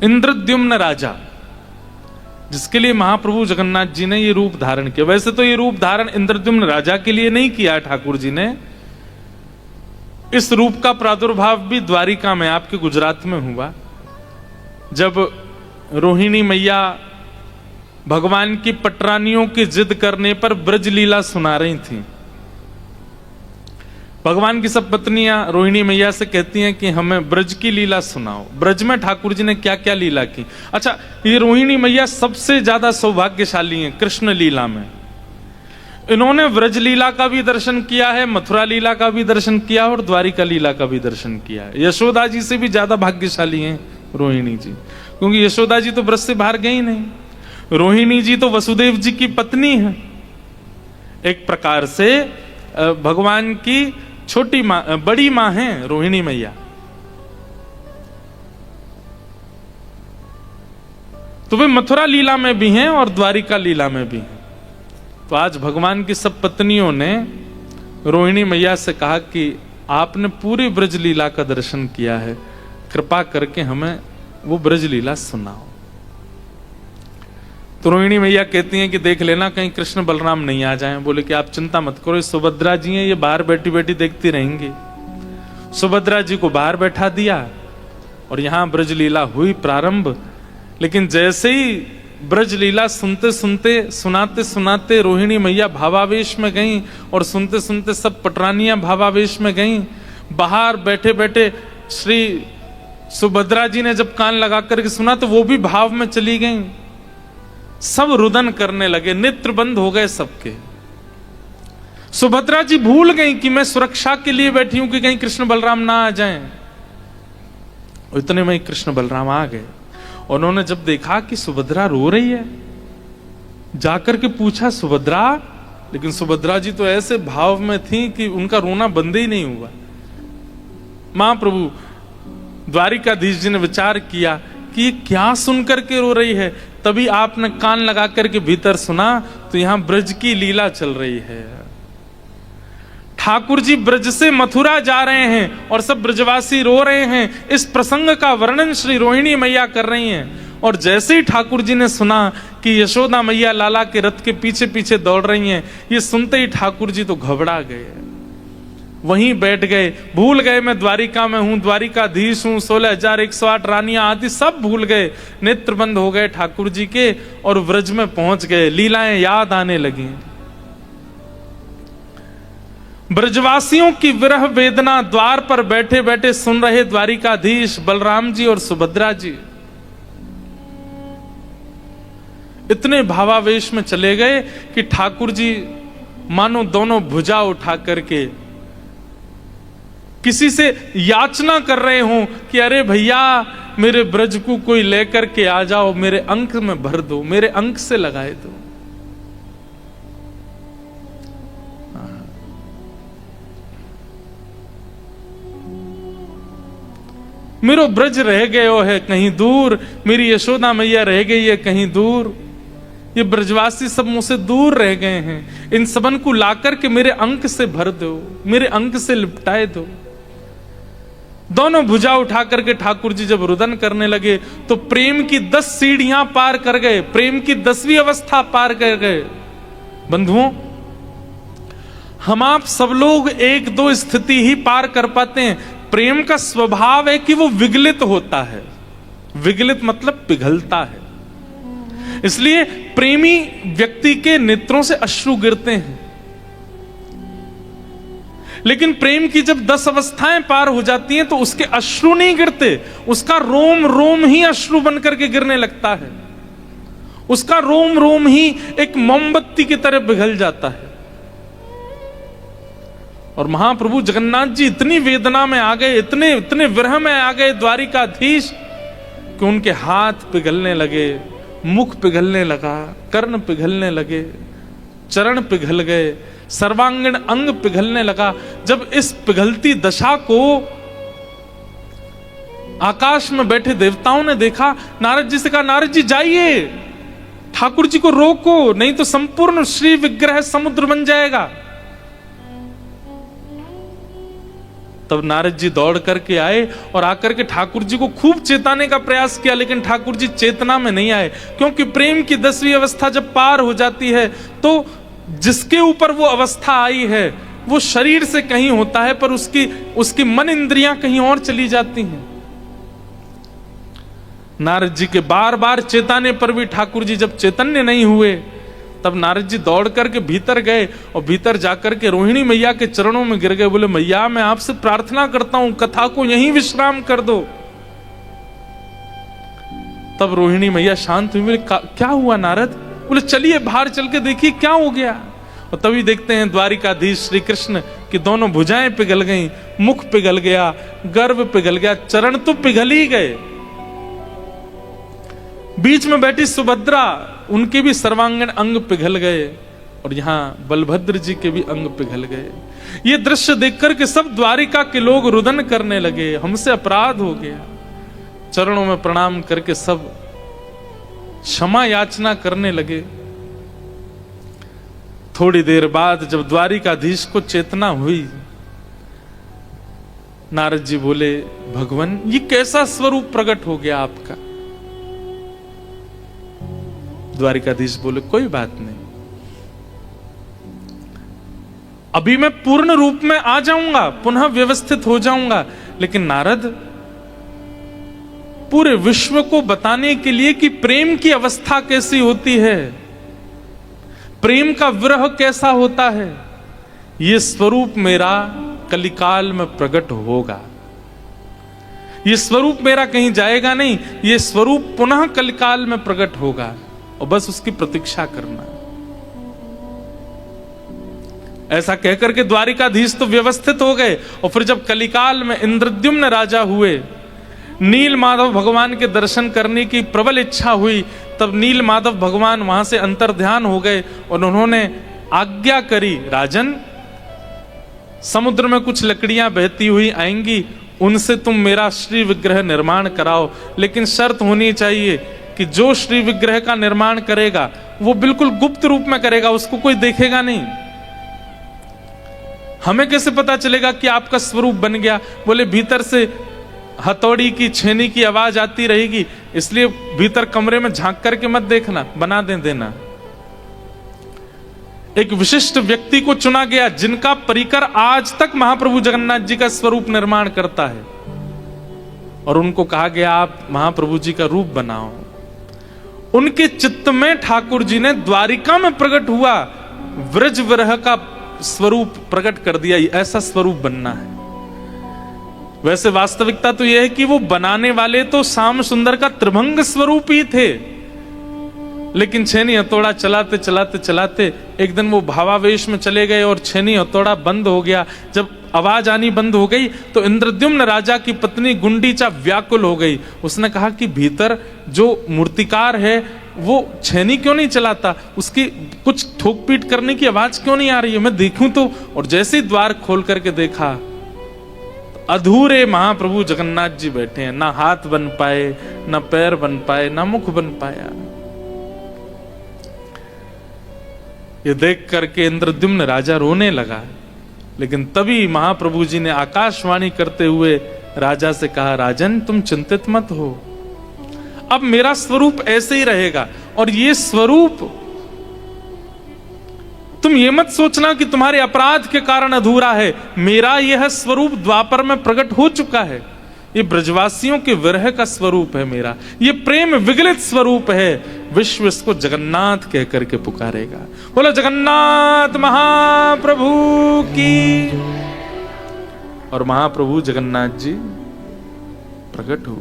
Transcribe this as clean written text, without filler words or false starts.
इंद्रद्युम्न राजा, जिसके लिए महाप्रभु जगन्नाथ जी ने ये रूप धारण किया। वैसे तो ये रूप धारण इंद्रद्युम्न राजा के लिए नहीं किया ठाकुर जी ने, इस रूप का प्रादुर्भाव भी द्वारिका में, आपके गुजरात में हुआ, जब रोहिणी मैया भगवान की पटरानियों की जिद करने पर ब्रज लीला सुना रही थी। भगवान की सब पत्नियां रोहिणी मैया से कहती हैं कि हमें ब्रज की लीला सुनाओ। ब्रज में ठाकुर जी ने क्या क्या लीला की। अच्छा, ये रोहिणी मैया सबसे ज्यादा सौभाग्यशाली हैं कृष्ण लीला में। इन्होंने व्रज लीला का भी दर्शन किया है, मथुरा लीला का भी दर्शन किया और द्वारिका लीला का भी दर्शन किया है। यशोदा जी से भी ज्यादा भाग्यशाली हैं रोहिणी जी, क्योंकि यशोदा जी तो ब्रज से बाहर गई नहीं। रोहिणी जी तो वसुदेव जी की पत्नी है, एक प्रकार से भगवान की छोटी मां, बड़ी मां है रोहिणी मैया। तो वे मथुरा लीला में भी हैं और द्वारिका लीला में भी हैं। तो आज भगवान की सब पत्नियों ने रोहिणी मैया से कहा कि आपने पूरी ब्रज लीला का दर्शन किया है, कृपा करके हमें वो ब्रज लीला सुनाओ। तो रोहिणी मैया कहती हैं कि देख लेना कहीं कृष्ण बलराम नहीं आ जाएं। बोले कि आप चिंता मत करो, सुभद्रा जी हैं, ये बाहर बैठी बैठी देखती रहेंगी। सुभद्रा जी को बाहर बैठा दिया और यहां ब्रज लीला हुई प्रारंभ। लेकिन जैसे ही ब्रज लीला सुनते सुनते, सुनाते सुनाते रोहिणी मैया भावावेश में गईं और सुनते सुनते सब पटरानियां भावावेश में गईं। बाहर बैठे बैठे श्री सुभद्रा जी ने जब कान लगा करके सुना तो वो भी भाव में चली गईं। सब रुदन करने लगे, नेत्र बंद हो गए सबके। सुभद्रा जी भूल गई कि मैं सुरक्षा के लिए बैठी हूं कि कहीं कृष्ण बलराम ना आ जाएं। इतने में कृष्ण बलराम आ गए। उन्होंने जब देखा कि सुभद्रा रो रही है, जाकर के पूछा सुभद्रा, लेकिन सुभद्रा जी तो ऐसे भाव में थी कि उनका रोना बंद ही नहीं हुआ। महाप्रभु द्वारिकाधीश जी ने विचार किया कि ये क्या सुनकर के रो रही है। तभी आपने कान लगा करके भीतर सुना तो यहां ब्रज की लीला चल रही है। ठाकुर जी ब्रज से मथुरा जा रहे हैं और सब ब्रजवासी रो रहे हैं। इस प्रसंग का वर्णन श्री रोहिणी मैया कर रही हैं। और जैसे ही ठाकुर जी ने सुना कि यशोदा मैया लाला के रथ के पीछे पीछे दौड़ रही हैं, ये सुनते ही ठाकुर जी तो घबरा गए, वहीं बैठ गए। भूल गए मैं द्वारिका में हूं, द्वारिकाधीश हूं, 16,108 रानियां आदि सब भूल गए। नेत्र बंद हो गए ठाकुर जी के और व्रज में पहुंच गए। लीलाएं याद आने लगी। ब्रजवासियों की विरह वेदना द्वार पर बैठे बैठे सुन रहे द्वारिकाधीश बलराम जी और सुभद्रा जी इतने भावावेश में चले गए कि ठाकुर जी मानो दोनों भुजा उठा करके किसी से याचना कर रहे हों कि अरे भैया मेरे ब्रज को कोई लेकर के आ जाओ, मेरे अंक में भर दो, मेरे अंक से लगाए दो। मेरो ब्रज रह गयो है कहीं दूर, मेरी यशोदा मैया रह गई है कहीं दूर। ये ब्रजवासी सब मुझसे दूर रह गए हैं, इन सबन को लाकर के मेरे अंक से भर दो, मेरे अंक से लिपटाए दो। दोनों भुजा उठा करके ठाकुर जी जब रुदन करने लगे तो प्रेम की 10 सीढ़ियां पार कर गए, प्रेम की 10वीं अवस्था पार कर गए। बंधुओं, हम आप सब लोग 1-2 स्थिति ही पार कर पाते हैं। प्रेम का स्वभाव है कि वो विगलित होता है। विगलित मतलब पिघलता है। इसलिए प्रेमी व्यक्ति के नेत्रों से अश्रु गिरते हैं। लेकिन प्रेम की जब 10 अवस्थाएं पार हो जाती हैं तो उसके अश्रु नहीं गिरते, उसका रोम रोम ही अश्रु बनकर के गिरने लगता है। उसका रोम रोम ही एक मोमबत्ती की तरह पिघल जाता है। और महाप्रभु जगन्नाथ जी इतनी वेदना में आ गए, इतने इतने विरह में आ गए द्वारिकाधीश कि उनके हाथ पिघलने लगे, मुख पिघलने लगा, कर्ण पिघलने लगे, चरण पिघल गए, सर्वांगीण अंग पिघलने लगा। जब इस पिघलती दशा को आकाश में बैठे देवताओं ने देखा, नारद जी से कहा, नारद जी जाइए, ठाकुर जी को रोको, नहीं तो संपूर्ण श्री विग्रह समुद्र बन जाएगा। तब नारद जी दौड़ करके आए और आकर के ठाकुर जी को खूब चेताने का प्रयास किया, लेकिन ठाकुर जी चेतना में नहीं आए, क्योंकि प्रेम की 10वीं अवस्था जब पार हो जाती है तो जिसके ऊपर वो अवस्था आई है वो शरीर से कहीं होता है, पर उसकी मन इंद्रियां कहीं और चली जाती हैं। नारद जी के बार बार चेताने पर भी ठाकुर जी जब चैतन्य नहीं हुए, तब नारद जी दौड़ करके भीतर गए और भीतर जाकर के रोहिणी मैया के चरणों में गिर गए। बोले, मैया मैं आपसे प्रार्थना करता हूं, कथा को यहीं विश्राम कर दो। तब रोहिणी मैया शांत हुई। बोले, क्या हुआ नारद? बोले, चलिए बाहर चल के देखिए क्या हो गया। और तभी देखते हैं द्वारिकाधीश श्री कृष्ण की दोनों भुजाएं पिघल गईं, मुख पिघल गया, गर्भ पिघल गया, चरण तो पिघल ही गए। बीच में बैठी सुभद्रा, उनके भी सर्वांगीण अंग पिघल गए और यहां बलभद्र जी के भी अंग पिघल गए। ये दृश्य देखकर के सब द्वारिका के लोग रुदन करने लगे, हमसे अपराध हो गया। चरणों में प्रणाम करके सब क्षमा याचना करने लगे। थोड़ी देर बाद जब द्वारिकाधीश को चेतना हुई, नारद जी बोले, भगवान ये कैसा स्वरूप प्रकट हो गया आपका? द्वारिकाधीश बोले, कोई बात नहीं, अभी मैं पूर्ण रूप में आ जाऊंगा, पुनः व्यवस्थित हो जाऊंगा। लेकिन नारद, पूरे विश्व को बताने के लिए कि प्रेम की अवस्था कैसी होती है, प्रेम का विरह कैसा होता है, यह स्वरूप मेरा कलिकाल में प्रकट होगा। यह स्वरूप मेरा कहीं जाएगा नहीं, यह स्वरूप पुनः कलिकाल में प्रकट होगा और बस उसकी प्रतीक्षा करना। ऐसा कहकर के द्वारिकाधीश तो व्यवस्थित हो गए। और फिर जब कलिकाल में इंद्रद्युम्न राजा हुए, नील माधव भगवान के दर्शन करने की प्रबल इच्छा हुई, तब नील माधव भगवान वहां से अंतर्ध्यान हो गए और उन्होंने आज्ञा करी, राजन समुद्र में कुछ लकड़ियां बहती हुई आएंगी, उनसे तुम मेरा श्री विग्रह निर्माण कराओ, लेकिन शर्त होनी चाहिए कि जो श्री विग्रह का निर्माण करेगा वो बिल्कुल गुप्त रूप में करेगा, उसको कोई देखेगा नहीं। हमें कैसे पता चलेगा कि आपका स्वरूप बन गया? बोले, भीतर से हथौड़ी की छेनी की आवाज आती रहेगी, इसलिए भीतर कमरे में झांक करके मत देखना, बना देना। एक विशिष्ट व्यक्ति को चुना गया जिनका परिकर आज तक महाप्रभु जगन्नाथ जी का स्वरूप निर्माण करता है, और उनको कहा गया आप महाप्रभु जी का रूप बनाओ। उनके चित्त में ठाकुर जी ने द्वारिका में प्रकट हुआ व्रज विरह का स्वरूप प्रकट कर दिया, ऐसा स्वरूप बनना है। वैसे वास्तविकता तो यह है कि वो बनाने वाले तो श्याम सुंदर का त्रिभंग स्वरूप ही थे, लेकिन छेनी हथौड़ा चलाते चलाते चलाते एक दिन वो भावावेश में चले गए और छेनी हथौड़ा बंद हो गया। जब आवाज आनी बंद हो गई तो इंद्रद्युम्न राजा की पत्नी गुंडीचा व्याकुल हो गई। उसने कहा कि भीतर जो मूर्तिकार है वो छेनी क्यों नहीं चलाता, उसकी कुछ ठोक पीट करने की आवाज क्यों नहीं आ रही है, मैं देखूं तो। और जैसे ही द्वार खोल करके देखा तो अधूरे महाप्रभु जगन्नाथ जी बैठे हैं, ना हाथ बन पाए, ना पैर बन पाए, ना मुख बन पाया। ये देख करके इंद्रद्युम्न राजा रोने लगा, लेकिन तभी महाप्रभु जी ने आकाशवाणी करते हुए राजा से कहा, राजन तुम चिंतित मत हो, अब मेरा स्वरूप ऐसे ही रहेगा। और ये स्वरूप तुम ये मत सोचना कि तुम्हारे अपराध के कारण अधूरा है, मेरा यह स्वरूप द्वापर में प्रकट हो चुका है। ये ब्रजवासियों के विरह का स्वरूप है मेरा, ये प्रेम विगलित स्वरूप है। विश्व इसको जगन्नाथ कह करके पुकारेगा। बोलो जगन्नाथ महाप्रभु की। और महाप्रभु जगन्नाथ जी प्रकट हुए।